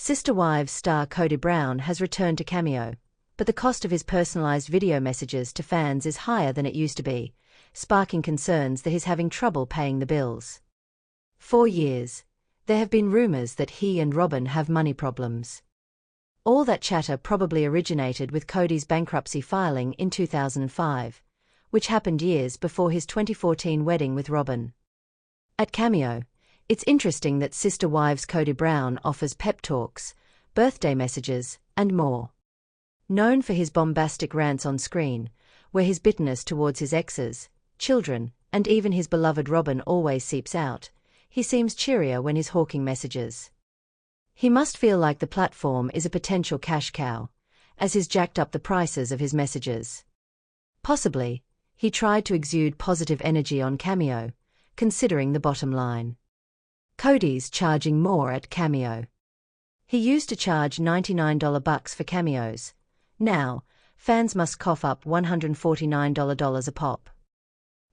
Sister Wives star Kody has returned to Cameo, but the cost of his personalized video messages to fans is higher than it used to be, sparking concerns that he's having trouble paying the bills. For years, there have been rumors that he and Robin have money problems. All that chatter probably originated with Kody's bankruptcy filing in 2005, which happened years before his 2014 wedding with Robin. At Cameo, it's interesting that Sister Wives Kody offers pep talks, birthday messages, and more. Known for his bombastic rants on screen, where his bitterness towards his exes, children, and even his beloved Robin always seeps out, he seems cheerier when he's hawking messages. He must feel like the platform is a potential cash cow, as he's jacked up the prices of his messages. Possibly, he tried to exude positive energy on Cameo, considering the bottom line. Kody's charging more at Cameo. He used to charge $99 for cameos. Now, fans must cough up $149 a pop.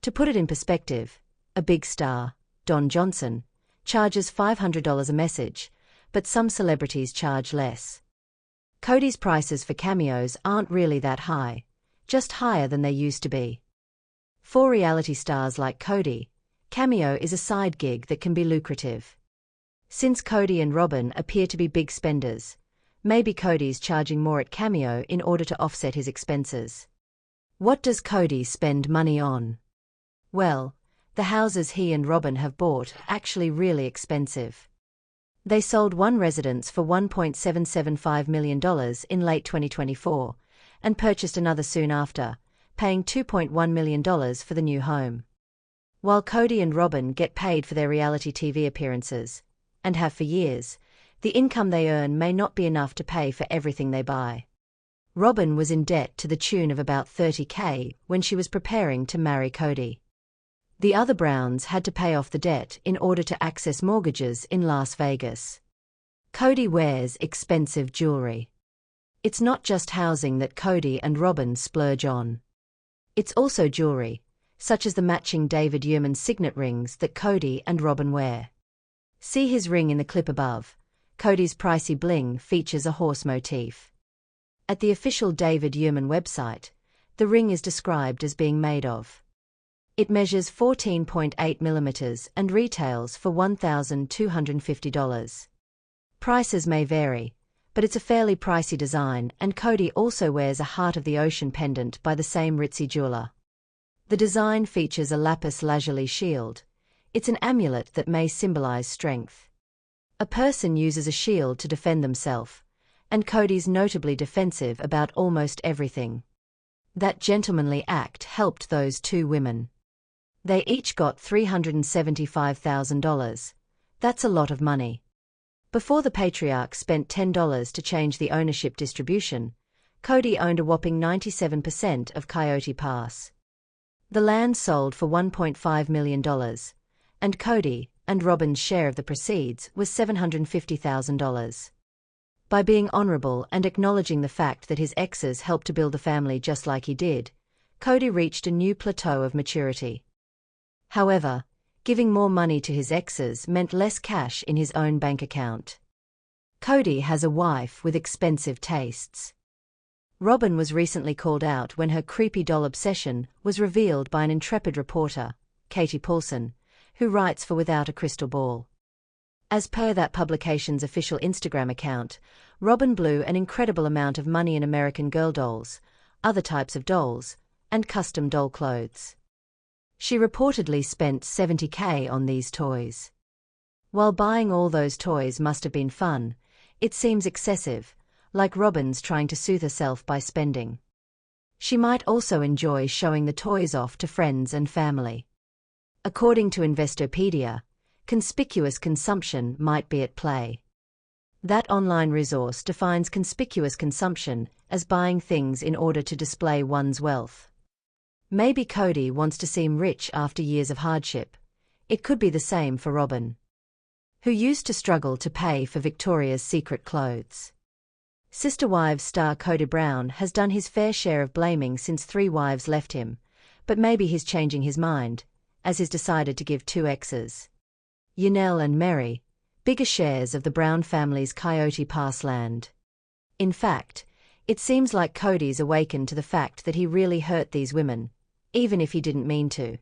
To put it in perspective, a big star, Don Johnson, charges $500 a message, but some celebrities charge less. Kody's prices for cameos aren't really that high, just higher than they used to be. For reality stars like Kody, Cameo is a side gig that can be lucrative. Since Kody and Robin appear to be big spenders, maybe Kody's charging more at Cameo in order to offset his expenses. What does Kody spend money on? Well, the houses he and Robin have bought are actually really expensive. They sold one residence for $1.775 million in late 2024, and purchased another soon after, paying $2.1 million for the new home. While Kody and Robin get paid for their reality TV appearances, and have for years, the income they earn may not be enough to pay for everything they buy. Robin was in debt to the tune of about $30,000 when she was preparing to marry Kody. The other Browns had to pay off the debt in order to access mortgages in Las Vegas. Kody wears expensive jewelry. It's not just housing that Kody and Robin splurge on. It's also jewelry, such as the matching David Yurman signet rings that Kody and Robin wear. See his ring in the clip above. Kody's pricey bling features a horse motif. At the official David Yurman website, the ring is described as being made of. It measures 14.8 millimeters and retails for $1,250. Prices may vary, but it's a fairly pricey design, and Kody also wears a Heart of the Ocean pendant by the same ritzy jeweler. The design features a lapis lazuli shield. It's an amulet that may symbolize strength. A person uses a shield to defend themselves, and Kody's notably defensive about almost everything. That gentlemanly act helped those two women. They each got $375,000. That's a lot of money. Before the patriarch spent $10 to change the ownership distribution, Kody owned a whopping 97% of Coyote Pass. The land sold for $1.5 million, and Kody and Robin's share of the proceeds was $750,000. By being honorable and acknowledging the fact that his exes helped to build a family just like he did, Kody reached a new plateau of maturity. However, giving more money to his exes meant less cash in his own bank account. Kody has a wife with expensive tastes. Robin was recently called out when her creepy doll obsession was revealed by an intrepid reporter, Katie Paulson, who writes for Without a Crystal Ball. As per that publication's official Instagram account, Robin blew an incredible amount of money in American Girl dolls, other types of dolls, and custom doll clothes. She reportedly spent $70,000 on these toys. While buying all those toys must have been fun, it seems excessive, like Robin's trying to soothe herself by spending. She might also enjoy showing the toys off to friends and family. According to Investopedia, conspicuous consumption might be at play. That online resource defines conspicuous consumption as buying things in order to display one's wealth. Maybe Kody wants to seem rich after years of hardship. It could be the same for Robin, who used to struggle to pay for Victoria's Secret clothes. Sister Wives star Kody has done his fair share of blaming since 3 wives left him, but maybe he's changing his mind, as he's decided to give 2 exes, Yanel and Mary, bigger shares of the Brown family's Coyote Pass land. In fact, it seems like Kody's awakened to the fact that he really hurt these women, even if he didn't mean to.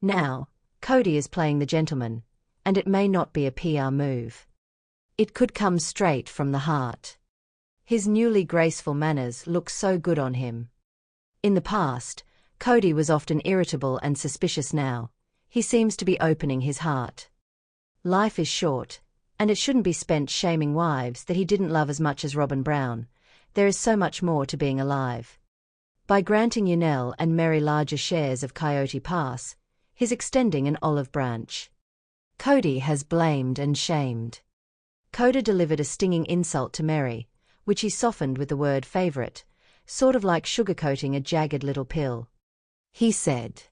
Now, Kody is playing the gentleman, and it may not be a PR move. It could come straight from the heart. His newly graceful manners look so good on him. In the past, Kody was often irritable and suspicious. Now, he seems to be opening his heart. Life is short, and it shouldn't be spent shaming wives that he didn't love as much as Robin Brown. There is so much more to being alive. By granting Janelle and Meri larger shares of Coyote Pass, he's extending an olive branch. Kody has blamed and shamed. Kody delivered a stinging insult to Meri, which he softened with the word favorite, sort of like sugarcoating a jagged little pill. He said,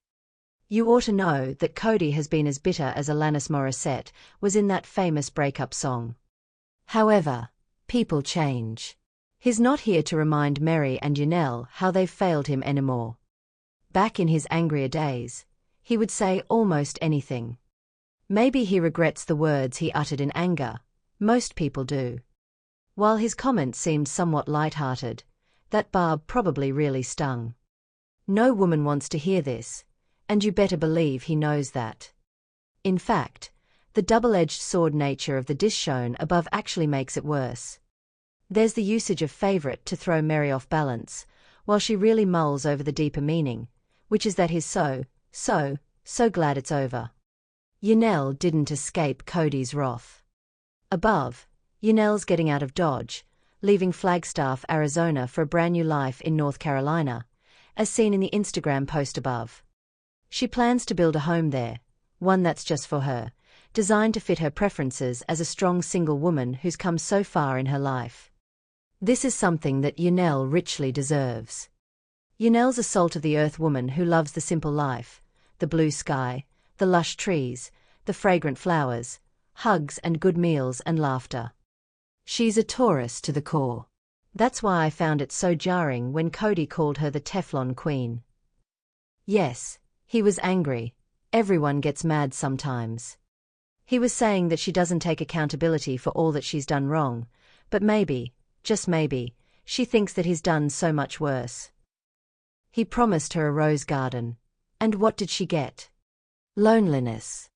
"You ought to know that Kody has been as bitter as Alanis Morissette was in that famous breakup song. However, people change. He's not here to remind Meri and Janelle how they've failed him anymore. Back in his angrier days, he would say almost anything. Maybe he regrets the words he uttered in anger. Most people do." While his comment seemed somewhat light-hearted, that barb probably really stung. No woman wants to hear this, and you better believe he knows that. In fact, the double-edged sword nature of the diss shown above actually makes it worse. There's the usage of favorite to throw Meri off balance, while she really mulls over the deeper meaning, which is that he's so glad it's over. Janelle didn't escape Kody's wrath. Above, Janelle's getting out of Dodge, leaving Flagstaff, Arizona for a brand new life in North Carolina, as seen in the Instagram post above. She plans to build a home there, one that's just for her, designed to fit her preferences as a strong single woman who's come so far in her life. This is something that Janelle richly deserves. Janelle's a salt-of-the-earth woman who loves the simple life, the blue sky, the lush trees, the fragrant flowers, hugs and good meals and laughter. She's a Taurus to the core. That's why I found it so jarring when Kody called her the Teflon Queen. Yes, he was angry. Everyone gets mad sometimes. He was saying that she doesn't take accountability for all that she's done wrong, but maybe, just maybe, she thinks that he's done so much worse. He promised her a rose garden. And what did she get? Loneliness.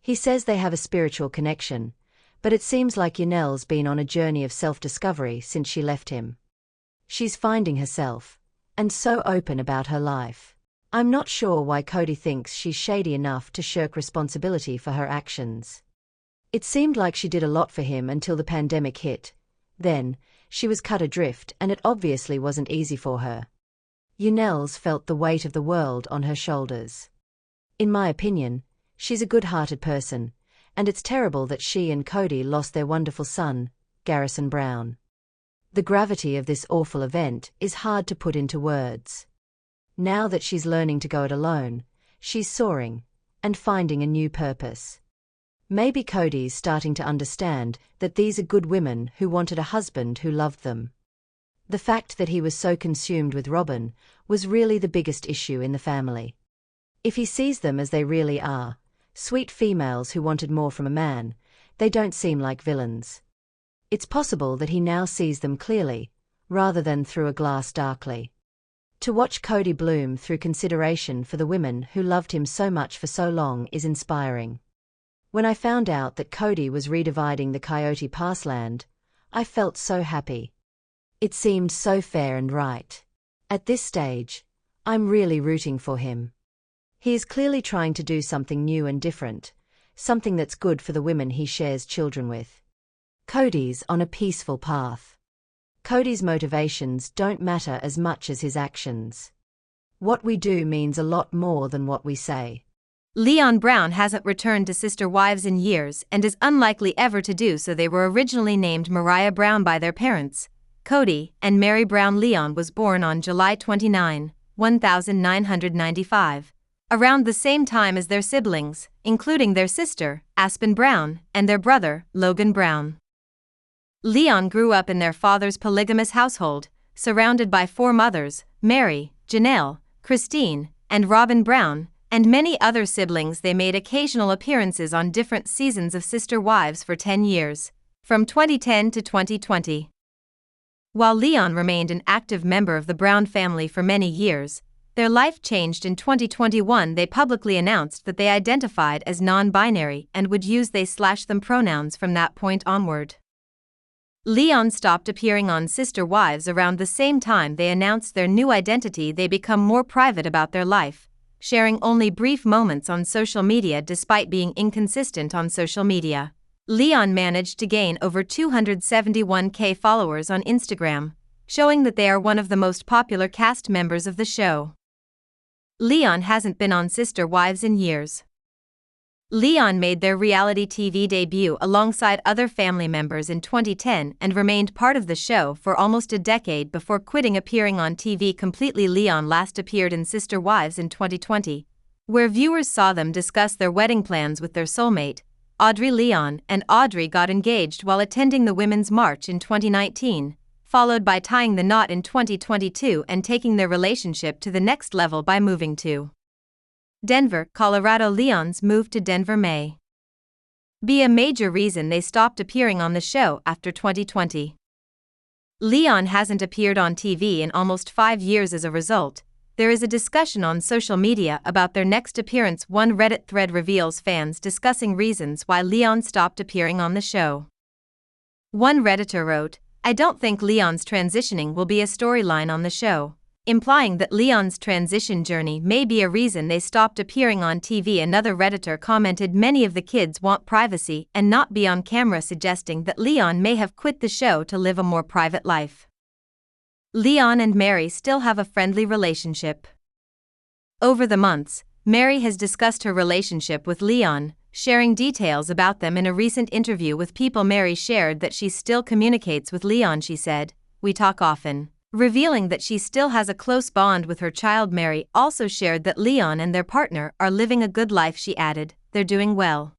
He says they have a spiritual connection, but it seems like Janelle's been on a journey of self-discovery since she left him. She's finding herself, and so open about her life. I'm not sure why Kody thinks she's shady enough to shirk responsibility for her actions. It seemed like she did a lot for him until the pandemic hit. Then, she was cut adrift and it obviously wasn't easy for her. Janelle's felt the weight of the world on her shoulders. In my opinion, she's a good-hearted person, and it's terrible that she and Kody lost their wonderful son, Garrison Brown. The gravity of this awful event is hard to put into words. Now that she's learning to go it alone, she's soaring, and finding a new purpose. Maybe Kody's starting to understand that these are good women who wanted a husband who loved them. The fact that he was so consumed with Robin was really the biggest issue in the family. If he sees them as they really are, sweet females who wanted more from a man, they don't seem like villains. It's possible that he now sees them clearly, rather than through a glass darkly. To watch Kody bloom through consideration for the women who loved him so much for so long is inspiring. When I found out that Kody was redividing the Coyote Pass land, I felt so happy. It seemed so fair and right. At this stage, I'm really rooting for him. He is clearly trying to do something new and different, something that's good for the women he shares children with. Kody's on a peaceful path. Kody's motivations don't matter as much as his actions. What we do means a lot more than what we say. Leon Brown hasn't returned to sister wives in years and is unlikely ever to do so. They were originally named Mariah Brown by their parents, Kody, and Meri Brown. Leon was born on July 29, 1995, around the same time as their siblings, including their sister, Aspen Brown, and their brother, Logan Brown. Leon grew up in their father's polygamous household, surrounded by four mothers, Meri, Janelle, Christine, and Robin Brown, and many other siblings. They made occasional appearances on different seasons of Sister Wives for 10 years, from 2010 to 2020. While Leon remained an active member of the Brown family for many years, their life changed in 2021. They publicly announced that they identified as non-binary and would use they/them pronouns from that point onward. Leon stopped appearing on Sister Wives around the same time they announced their new identity. They become more private about their life, sharing only brief moments on social media despite being inconsistent on social media. Leon managed to gain over 271,000 followers on Instagram, showing that they are one of the most popular cast members of the show. Leon hasn't been on Sister Wives in years. Leon made their reality TV debut alongside other family members in 2010 and remained part of the show for almost a decade before quitting appearing on TV completely. Leon last appeared in Sister Wives in 2020, where viewers saw them discuss their wedding plans with their soulmate, Audrey. Leon and Audrey got engaged while attending the Women's March in 2019, followed by tying the knot in 2022 and taking their relationship to the next level by moving to Denver, Colorado. Leon's move to Denver may be a major reason they stopped appearing on the show after 2020. Leon hasn't appeared on TV in almost 5 years. As a result, there is a discussion on social media about their next appearance. One Reddit thread reveals fans discussing reasons why Leon stopped appearing on the show. One Redditor wrote, "I don't think Leon's transitioning will be a storyline on the show," implying that Leon's transition journey may be a reason they stopped appearing on TV. Another Redditor commented, "Many of the kids want privacy and not be on camera," suggesting that Leon may have quit the show to live a more private life. Leon and Mary still have a friendly relationship. Over the months, Mary has discussed her relationship with Leon, sharing details about them in a recent interview with People. Mary shared that she still communicates with Leon. She said, "We talk often," revealing that she still has a close bond with her child. Mary also shared that Leon and their partner are living a good life. She added, "They're doing well."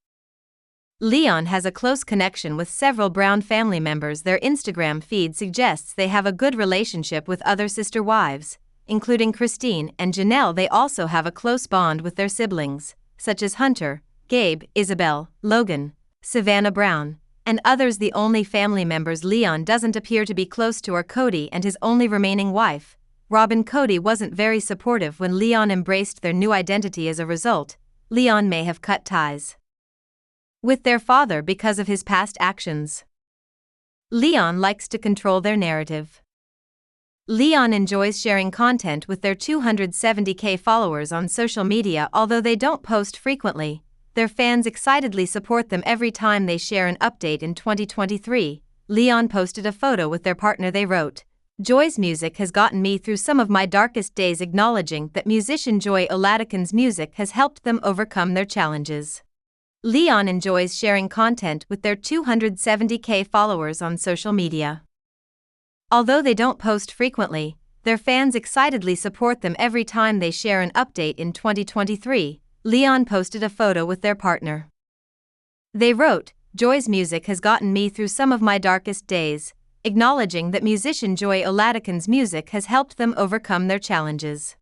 Leon has a close connection with several Brown family members. Their Instagram feed suggests they have a good relationship with other Sister Wives, including Christine and Janelle. They also have a close bond with their siblings, such as Hunter, Gabe, Isabel, Logan, Savannah Brown, and others. The only family members Leon doesn't appear to be close to are Kody and his only remaining wife, Robin. Kody wasn't very supportive when Leon embraced their new identity. As a result, Leon may have cut ties with their father because of his past actions. Leon likes to control their narrative. Leon enjoys sharing content with their 270,000 followers on social media. Although they don't post frequently, their fans excitedly support them every time they share an update. In 2023, Leon posted a photo with their partner. They wrote, "Joy's music has gotten me through some of my darkest days," acknowledging that musician Joy Oladikan's music has helped them overcome their challenges. Leon enjoys sharing content with their 270,000 followers on social media. Although they don't post frequently, their fans excitedly support them every time they share an update. In 2023, Leon posted a photo with their partner. They wrote, "Joy's music has gotten me through some of my darkest days," acknowledging that musician Joy Oladikan's music has helped them overcome their challenges.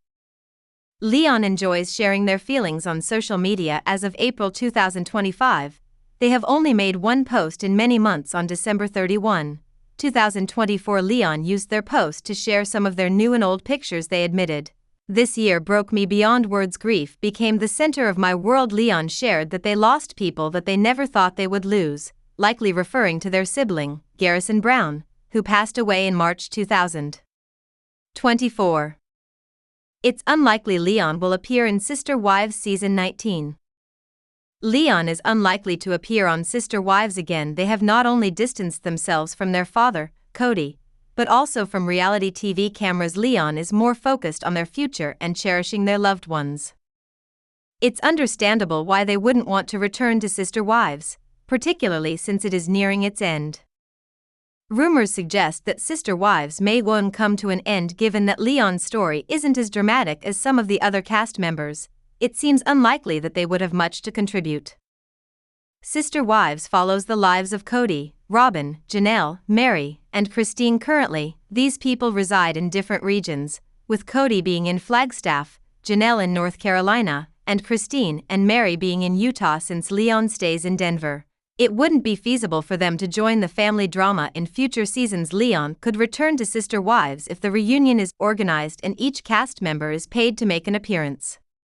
Leon enjoys sharing their feelings on social media. As of April 2025, they have only made one post in many months. On December 31, 2024, Leon used their post to share some of their new and old pictures. They admitted, "This year broke me beyond words. Grief became the center of my world." Leon shared that they lost people that they never thought they would lose, likely referring to their sibling, Garrison Brown, who passed away in March 2024. It's unlikely Leon will appear in Sister Wives Season 19. Leon is unlikely to appear on Sister Wives again. They have not only distanced themselves from their father, Kody, but also from reality TV cameras. Leon is more focused on their future and cherishing their loved ones. It's understandable why they wouldn't want to return to Sister Wives, particularly since it is nearing its end. Rumors suggest that Sister Wives may come to an end. Given that Leon's story isn't as dramatic as some of the other cast members, it seems unlikely that they would have much to contribute. Sister Wives follows the lives of Kody, Robin, Janelle, Mary, and Christine. Currently, these people reside in different regions, with Kody being in Flagstaff, Janelle in North Carolina, and Christine and Mary being in Utah since Leon stays in Denver. It wouldn't be feasible for them to join the family drama in future seasons. Leon could return to Sister Wives if the reunion is organized and each cast member is paid to make an appearance.